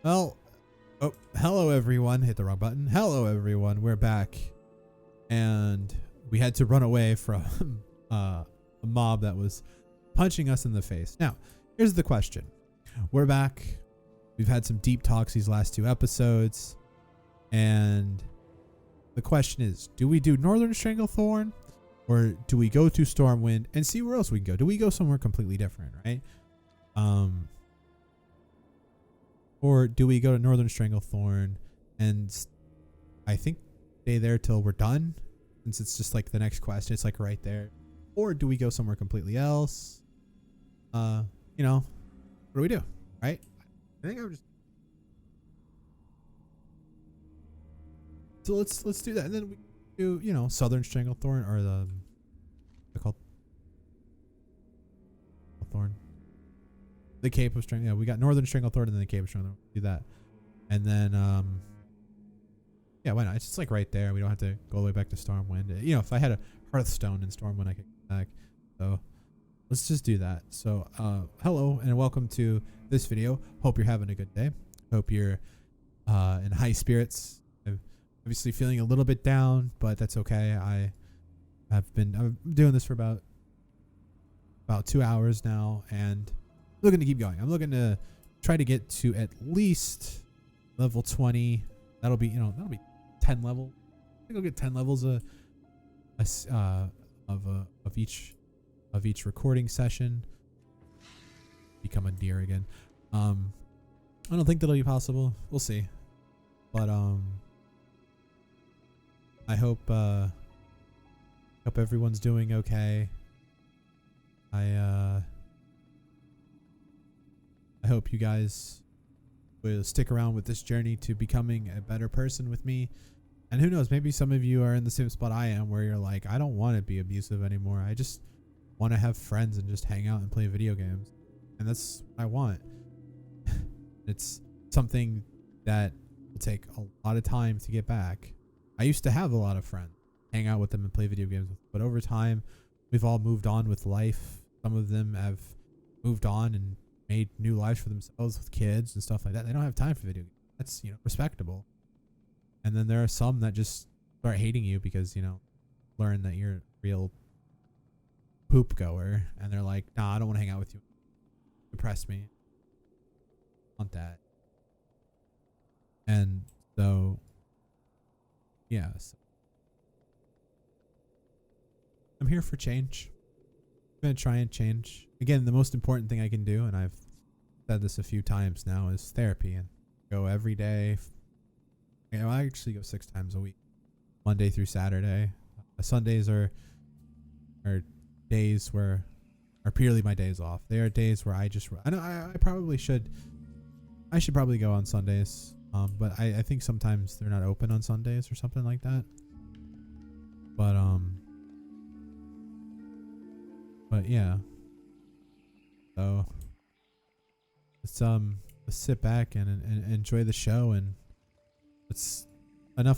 Well, oh, hello everyone. Hit the wrong button. Hello everyone. We're back. And we had to run away from a mob that was punching us in the face. Now, here's the question. We're back. We've had some deep talks these last 2 episodes. And the question is, do we do Northern Stranglethorn? Or do we go to Stormwind and see where else we can go? Do we go somewhere completely different, right? Or do we go to Northern Stranglethorn and I think stay there till we're done, since it's just like the next quest, it's like right there? Or do we go somewhere completely else? What do we do, right? I think I would just, so let's do that, and then we do Southern Stranglethorn, or they're called Thorn. The Cape of Stranglethorn. Yeah, we got Northern Stranglethorn and then the Cape of Stranglethorn. Do that. And then, yeah, why not? It's just like right there. We don't have to go all the way back to Stormwind. If I had a Hearthstone in Stormwind, I could go back. So let's just do that. So, hello and welcome to this video. Hope you're having a good day. Hope you're in high spirits. I'm obviously feeling a little bit down, but that's okay. I'm doing this for about 2 hours now, and looking to keep going. I'm looking to try to get to at least level 20. That'll be 10 level. I think I'll get 10 levels of each recording session. Become a deer again. I don't think that'll be possible. We'll see. But I hope everyone's doing okay. I hope you guys will stick around with this journey to becoming a better person with me. And who knows, maybe some of you are in the same spot I am, where you're like, I don't want to be abusive anymore. I just want to have friends and just hang out and play video games. And that's what I want. It's something that will take a lot of time to get back. I used to have a lot of friends, hang out with them and play video games, but over time, we've all moved on with life. Some of them have moved on and made new lives for themselves with kids and stuff like that. They don't have time for video games. That's, respectable. And then there are some that just start hating you because, learn that you're a real poop goer. And they're like, nah, I don't want to hang out with you. Depress me. I want that. And so, yeah. So I'm here for change. I'm going to try and change. Again, the most important thing I can do, and I've said this a few times now, is therapy, and go every day. I actually go 6 times a week, Monday through Saturday. Sundays are days where are purely my days off. They are days where I should probably go on Sundays. But I think sometimes they're not open on Sundays or something like that. But yeah. So let's sit back and enjoy the show, and let's have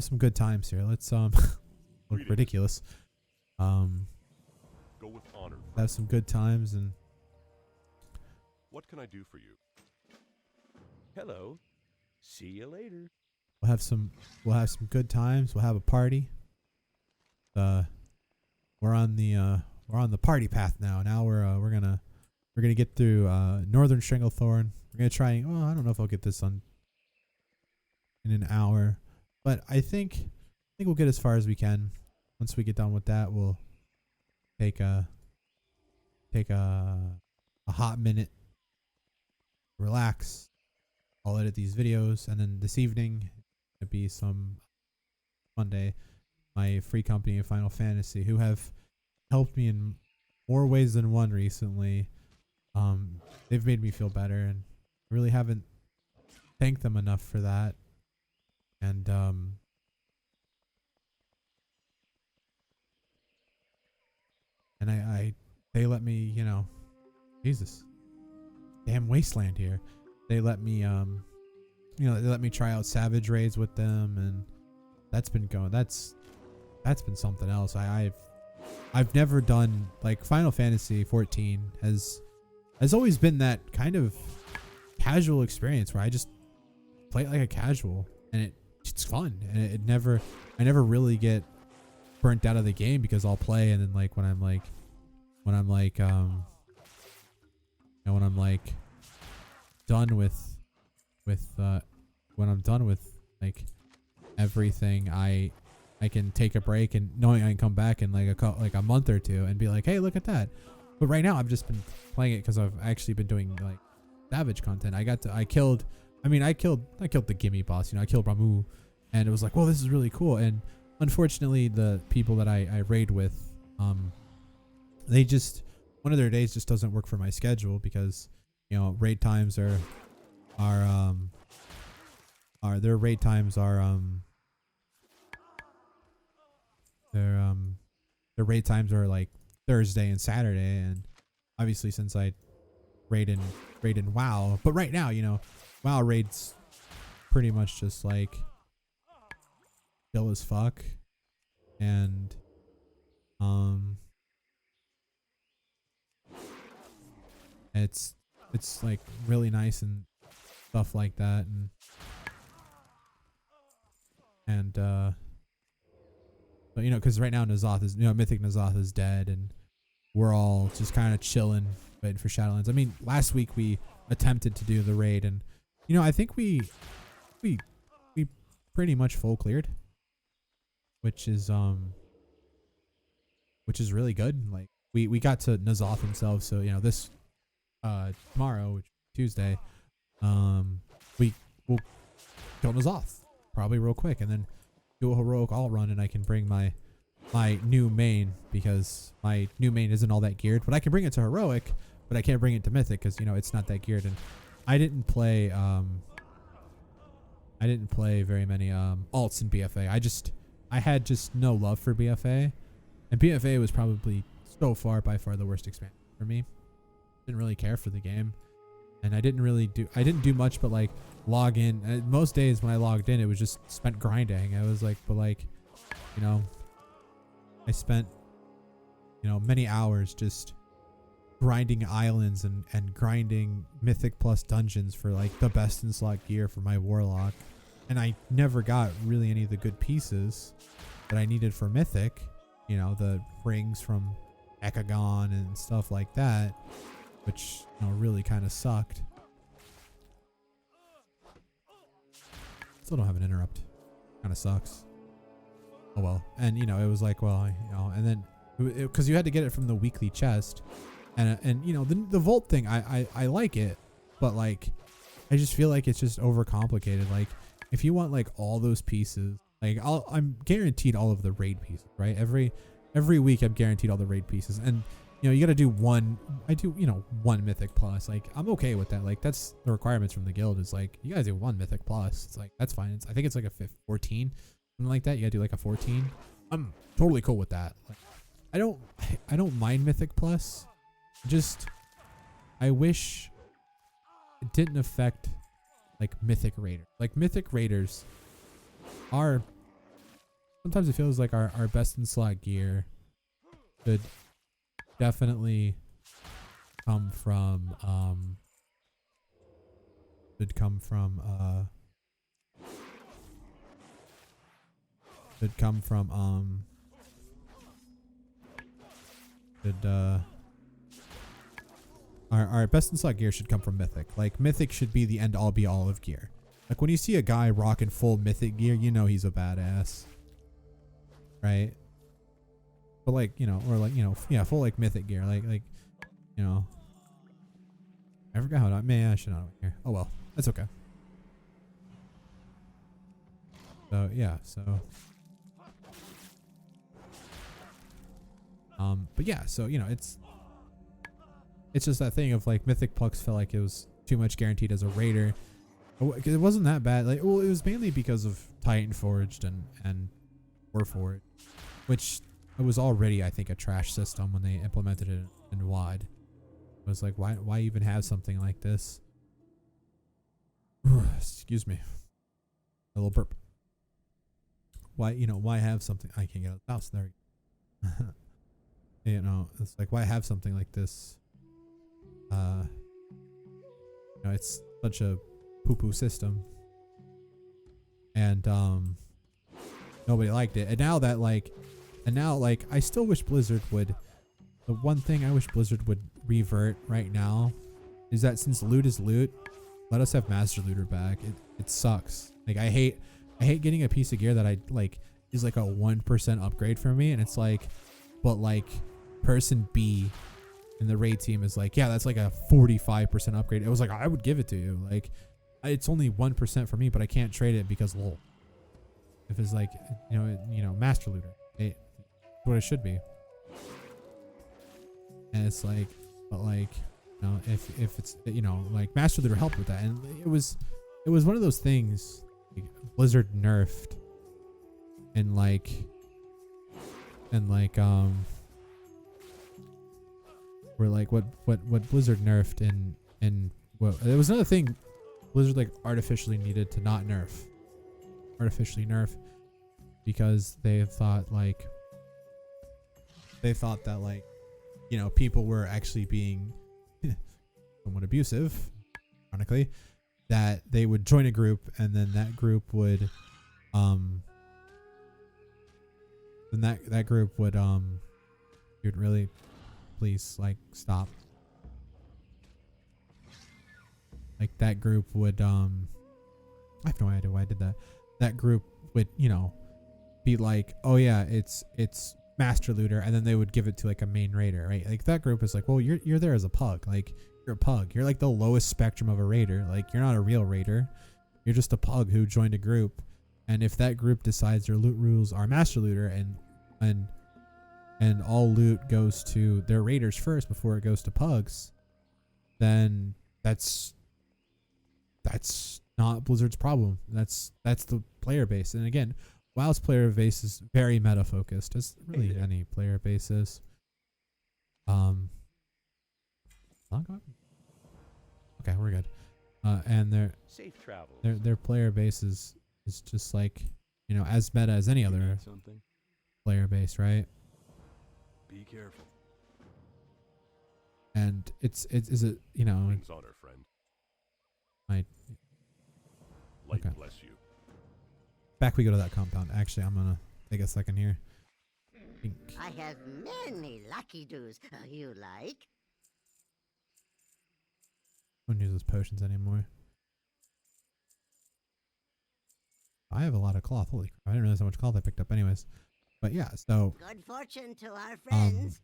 some good times here. Let's look ridiculous. Go with honor. Have some good times, and what can I do for you? Hello. See you later. we'll have some good times. We'll have a party. We're on the party path now. Now we're gonna get through Northern Stranglethorn. We're gonna try. Well, I don't know if I'll get this done in an hour, but I think we'll get as far as we can. Once we get done with that, we'll take a hot minute, relax. I'll edit these videos, and then this evening it'll be some Monday. My free company of Final Fantasy, who have helped me in more ways than one recently. They've made me feel better, and I really haven't thanked them enough for that. And they let me, Jesus, damn wasteland here. They let me, they let me try out Savage Raids with them, and that's been something else. I've never done, like, Final Fantasy 14 has has always been that kind of casual experience where I just play it like a casual, and it's fun, and I never really get burnt out of the game because I'll play, and then like when I'm like done with when I'm done with like everything, I can take a break and knowing I can come back in like a month or two and be like, hey, look at that. But right now I've just been playing it because I've actually been doing like Savage content. I killed the gimme boss, I killed Ramu, and it was like, well, this is really cool. And unfortunately the people that I raid with, they just, one of their days just doesn't work for my schedule because raid times are their raid times are their raid times are like Thursday and Saturday, and obviously since I raid in WoW, but right now WoW raids pretty much just like chill as fuck, and it's like really nice and stuff like that, and but because right now N'Zoth is Mythic N'Zoth is dead, and we're all just kind of chilling waiting for Shadowlands. I mean, last week we attempted to do the raid, and I think we pretty much full cleared, which is really good. Like we got to N'Zoth himself, so this tomorrow, which is Tuesday, we will kill N'Zoth probably real quick, and then do a heroic all run, and I can bring my new main, because my new main isn't all that geared, but I can bring it to heroic, but I can't bring it to mythic because it's not that geared. And I didn't play very many alts in BFA. I had just no love for BFA, and BFA was probably by far the worst expansion for me. Didn't really care for the game, and I didn't do much but like log in. Most days when I logged in, it was just spent grinding. I was like, but like I spent many hours just grinding islands and grinding mythic plus dungeons for like the best in slot gear for my warlock, and I never got really any of the good pieces that I needed for mythic, the rings from Ekagon and stuff like that, which really kind of sucked. Still don't have an interrupt. Kind of sucks. Oh well. And it was like, well, and then because you had to get it from the weekly chest, and the Volt thing, I like it, but like I just feel like it's just overcomplicated. Like if you want like all those pieces, like I'm guaranteed all of the raid pieces, right? Every week I'm guaranteed all the raid pieces, and you got to do one. I do one mythic plus. Like I'm okay with that. Like that's the requirements from the guild. Is like you guys do one mythic plus. It's like that's fine. I think it's like a 14, something like that. You got to do like a 14. I'm totally cool with that. Like I don't mind mythic plus. Just I wish it didn't affect like mythic raiders. Like mythic raiders are sometimes it feels like our best in slot gear should definitely come from our best in slot gear should come from mythic. Like mythic should be the end all be all of gear. Like when you see a guy rocking full mythic gear, he's a badass, right? But like or like full like mythic gear, like I forgot how to. Man, I should not here. Oh well, that's okay. So yeah, but yeah, so it's just that thing of like mythic plus felt like it was too much guaranteed as a raider. It wasn't that bad. Like, well, it was mainly because of Titan Forged and Warforged, which it was already, I think, a trash system when they implemented it in WoD. It was like, why even have something like this? Excuse me, a little burp. Why have something? I can't get out of the house. There we go. It's like, why have something like this? it's such a poo-poo system, and nobody liked it. And now I still wish Blizzard would. The one thing I wish Blizzard would revert right now is that since loot is loot, let us have Master Looter back. It sucks. Like I hate getting a piece of gear that I like is like a 1% upgrade for me, and it's like, but like person B in the raid team is like, yeah, that's like a 45% upgrade. It was like, I would give it to you. Like it's only 1% for me, but I can't trade it because lol. If it's like, Master Looter, it's what it should be. And it's like, but like, if it's, like Master Looter helped with that. And it was one of those things like Blizzard nerfed and like we're like what Blizzard nerfed and what it was another thing Blizzard like artificially needed to not nerf. Artificially nerf because they thought that like, people were actually being somewhat abusive, ironically, that they would join a group and then that group would you'd really please like stop. Like that group would I have no idea why I did that. That group would, be like, oh yeah, it's Master Looter, and then they would give it to like a main raider, right? Like that group is like, well, you're there as a pug. Like you're a pug. You're like the lowest spectrum of a raider. Like you're not a real raider. You're just a pug who joined a group. And if that group decides their loot rules are Master Looter and all loot goes to their raiders first before it goes to pugs, then that's not Blizzard's problem. That's the player base. And again, WoW's player base is very meta focused, as really any player base is. Okay, we're good. And their safe travels. Their player base is just like, as meta as any other player base, right? Be careful. And it's Wings on her, friend. Light bless you. Back we go to that compound. Actually, I'm gonna take a second here. I have many lucky doos. You like? I don't use those potions anymore. I have a lot of cloth. Holy crap. I didn't realize how much cloth I picked up anyways. But yeah, so good fortune to our friends.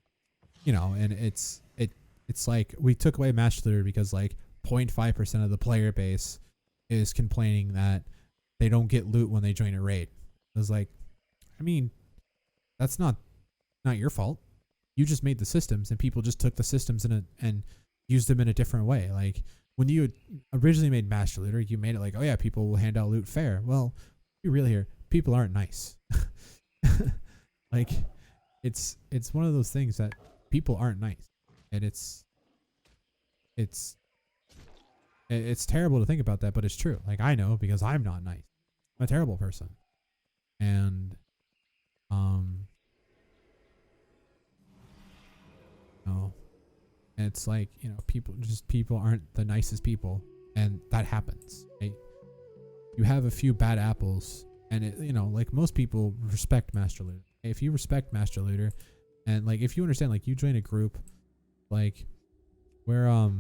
And it's like we took away Master Looter because like 0.5% of the player base is complaining that they don't get loot when they join a raid. I was like, I mean, that's not your fault. You just made the systems and people just took the systems and used them in a different way. Like when you originally made Master Looter, you made it like, oh yeah, people will hand out loot fair. Well, be real here. People aren't nice. Like it's one of those things that people aren't nice. And it's terrible to think about that, but it's true. Like I know because I'm not nice. I'm a terrible person. And and it's like, people aren't the nicest people, and that happens, right? You have a few bad apples, and it, like most people respect Master Looter. If you respect Master Looter, and like if you understand, like you join a group, like we're a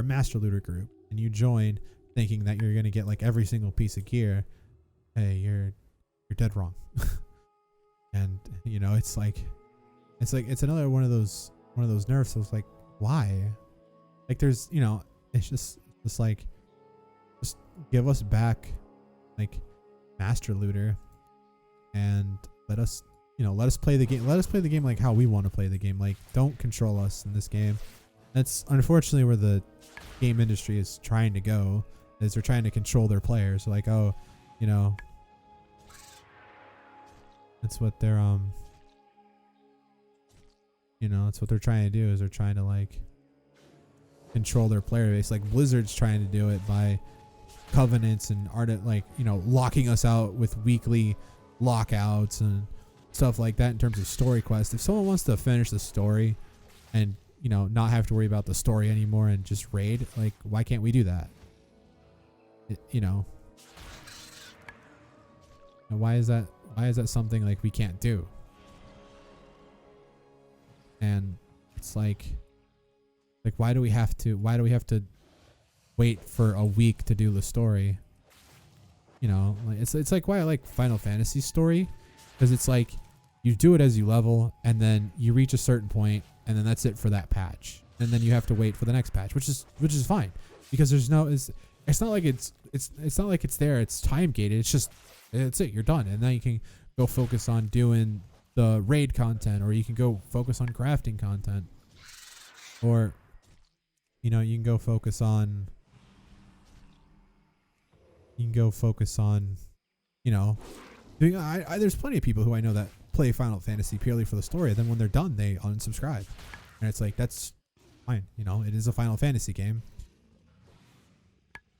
Master Looter group, and you join thinking that you're gonna get like every single piece of gear, hey, you're dead wrong. And it's another one of those nerfs. So it's like, why? Like there's it's just like, just give us back like Master Looter, and let us play the game. Let us play the game like how we want to play the game. Like don't control us in this game. That's unfortunately where the game industry is trying to go. Is they're trying to control their players. Like, oh, that's what they're that's what they're trying to do. Is they're trying to like control their player base. Like Blizzard's trying to do it by covenants and locking us out with weekly lockouts and stuff like that in terms of story quests. If someone wants to finish the story and, you know, not have to worry about the story anymore and just raid. Like, why can't we do that? You know, and why is that something like we can't do? And it's like why do we have to wait for a week to do the story? You know, like it's like why I like Final Fantasy story, because it's like you do it as you level, and then you reach a certain point, and then that's it for that patch, and then you have to wait for the next patch, which is fine, because there's no it's not like it's not like it's there, it's time gated. It's just it's it, you're done, and now you can go focus on doing the raid content, or you can go focus on crafting content, or, you know, you can go focus on you know, doing, there's plenty of people who I know that play Final Fantasy purely for the story, and then when they're done they unsubscribe, and it's like, that's fine, you know, it is a Final Fantasy game.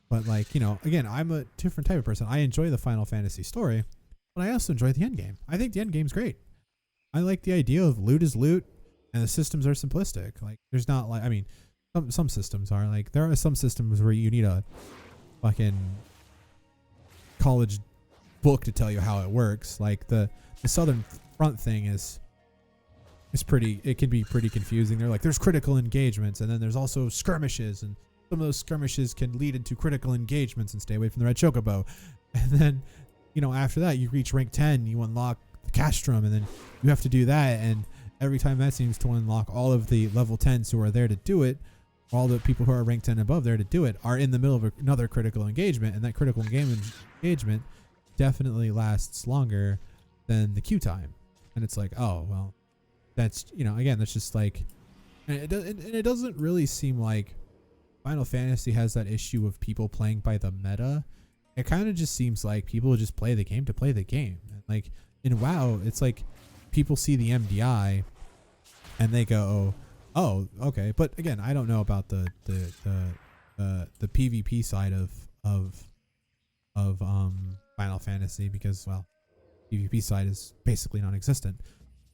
But, like, you know, again, I'm a different type of person. I enjoy the Final Fantasy story, but I also enjoy the end game. I think the end game's great. I like the idea of loot is loot, and the systems are simplistic. Like, there's not, like, I mean, some systems are, like, there are some systems where you need a fucking college book to tell you how it works. Like, the Southern Front thing is pretty, it can be pretty confusing. They're like, there's critical engagements, and then there's also skirmishes, and some of those skirmishes can lead into critical engagements, and stay away from the red chocobo. And then, you know, after that, you reach rank 10, you unlock the castrum, and then you have to do that, and every time that seems to unlock, all of the level 10s who are there to do it, all the people who are ranked 10 and above there to do it, are in the middle of another critical engagement, and that critical engagement definitely lasts longer than the queue time. And it's like, oh, well, that's, you know, again, that's just like, and it doesn't really seem like Final Fantasy has that issue of people playing by the meta. It kind of just seems like people just play the game to play the game. And like in WoW, it's like people see the MDI and they go, oh, okay. But again, I don't know about the PvP side of Final Fantasy, because, well, PvP side is basically non-existent.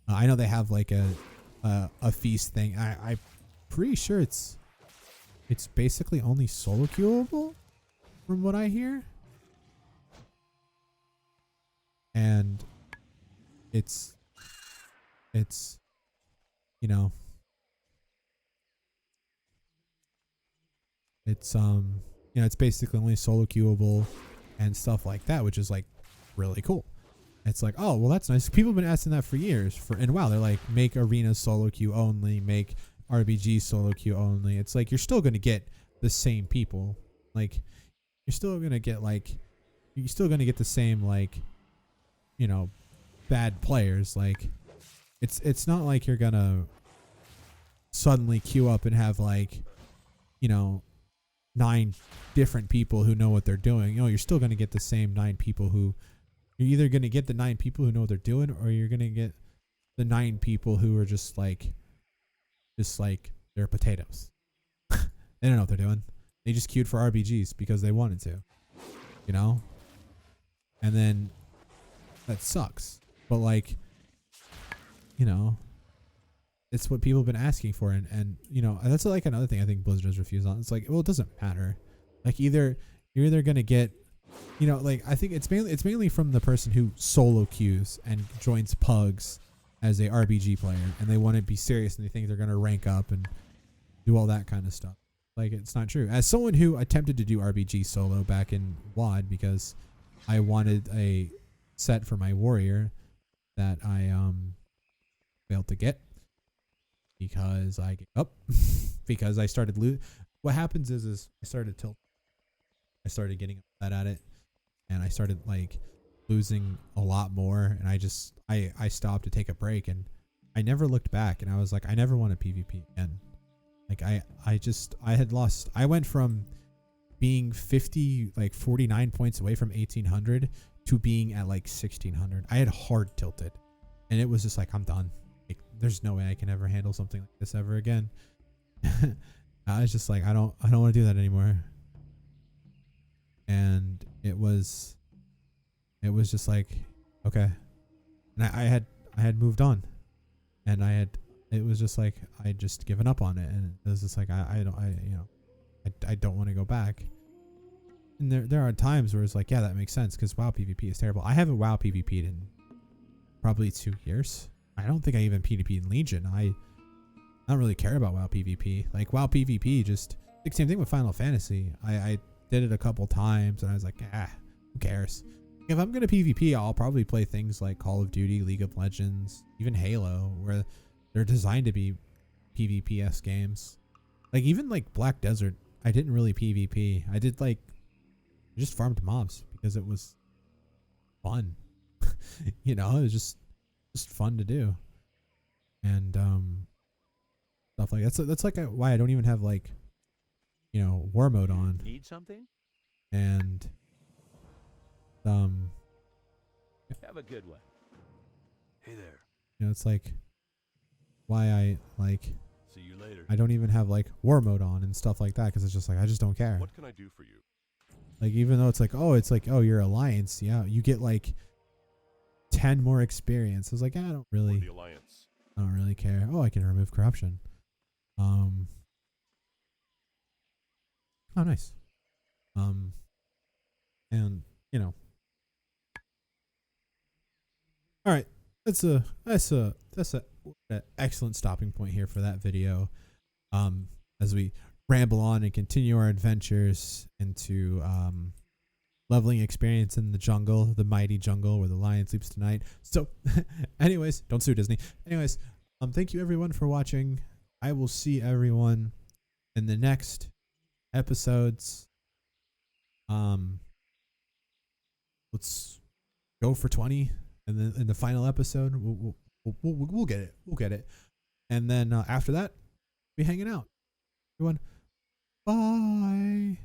I know they have like a feast thing. I'm pretty sure it's basically only solo queuable from what I hear. And it's you know, it's you know, it's basically only solo queuable and stuff like that, which is like really cool. It's like, oh, well, that's nice. People have been asking that for years. And wow, they're like, make arena solo queue only, make RBG solo queue only. It's like, you're still going to get the same people. Like, you're still going to get the same, like, you know, bad players. Like, it's not like you're going to suddenly queue up and have, like, you know, 9 different people who know what they're doing. You know, you're still going to get the same 9 people who, you're either going to get the 9 people who know what they're doing, or you're going to get the 9 people who are just like they're potatoes. They don't know what they're doing. They just queued for RBGs because they wanted to, you know? And then that sucks. But, like, you know, it's what people have been asking for. And you know, that's like another thing I think Blizzard has refused on. It's like, well, it doesn't matter. Like, you're either going to get, you know, like, I think it's mainly from the person who solo queues and joins pugs as a RBG player, and they want to be serious, and they think they're going to rank up and do all that kind of stuff. Like, it's not true. As someone who attempted to do RBG solo back in WoD because I wanted a set for my warrior that I failed to get because I gave up because I started what happens is I started getting upset at it, and I started, like, losing a lot more, and I stopped to take a break, and I never looked back, and I was like, I never want to PvP again. Like, I went from being 49 points away from 1800 to being at like 1600. I had hard tilted, and it was just like, I'm done. Like, there's no way I can ever handle something like this ever again. I was just like, I don't want to do that anymore. And it was just like, okay. And I had moved on, and I it was just like I just given up on it, and it was just like I don't want to go back. And there are times where it's like, yeah, that makes sense because WoW PvP is terrible. I haven't WoW PvP'd in probably 2 years. I don't think I even PvP'd in Legion. I don't really care about WoW PvP. Like WoW PvP, just the same thing with Final Fantasy. I did it a couple times and I was like, who cares? If I'm gonna PvP, I'll probably play things like Call of Duty, League of Legends, even Halo, where they're designed to be PvP-esque games. Like even like Black Desert, I didn't really PvP. I did like just farmed mobs because it was fun. You know, it was just fun to do. And stuff like that's like why I don't even have like, you know, war mode on. Need something? And Have a good one. Hey there. you know, it's like why I like See you later. I don't even have like war mode on and stuff like that because it's just like I just don't care. What can I do for you? Like even though it's like oh you're Alliance, yeah, you get like 10 more experience. I was like, I don't For really the Alliance. I don't really care. Oh, I can remove corruption. Oh, nice. And you know, all right. That's an excellent stopping point here for that video. As we ramble on and continue our adventures into leveling experience in the jungle, the mighty jungle where the lion sleeps tonight. So, anyways, don't sue Disney. Anyways, thank you everyone for watching. I will see everyone in the next episodes. Let's go for 20, and then in the final episode, we'll get it. We'll get it, and then after that, be hanging out. Everyone, bye.